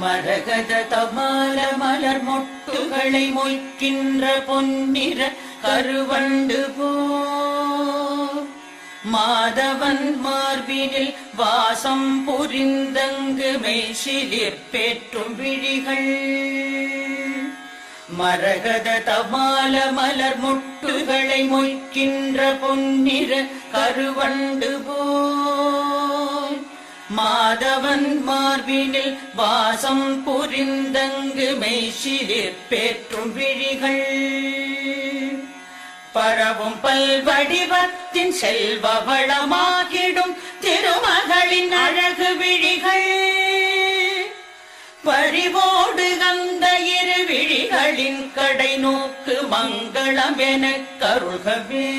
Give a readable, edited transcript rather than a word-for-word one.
மரகத தமால மலர் மொட்டுகளை மொய்க்கின்ற பொன்னிற கருவண்டு போ மாதவன் மார்பினில் வாசம் புரிந்தங்கு மெய்சிலிற் பேற்றும் விழிகள் மரகத தமால மலர் மொட்டுகளை மொய்க்கின்ற பொன்னிற கருவண்டு போல் மாதவன் மார்பினில் வாசம் புரிந்தங்கு மெய்சிலிற் பேற்றும் விழிகள் பரவும் பல்வடிவத்தின் செல்வ வளமாகிடும் திருமகளின் அழகு விழிகள் பறிவோடு அந்த இரு விழிகளின் கடை நோக்கு மங்களம் எனக் கருள்கவே.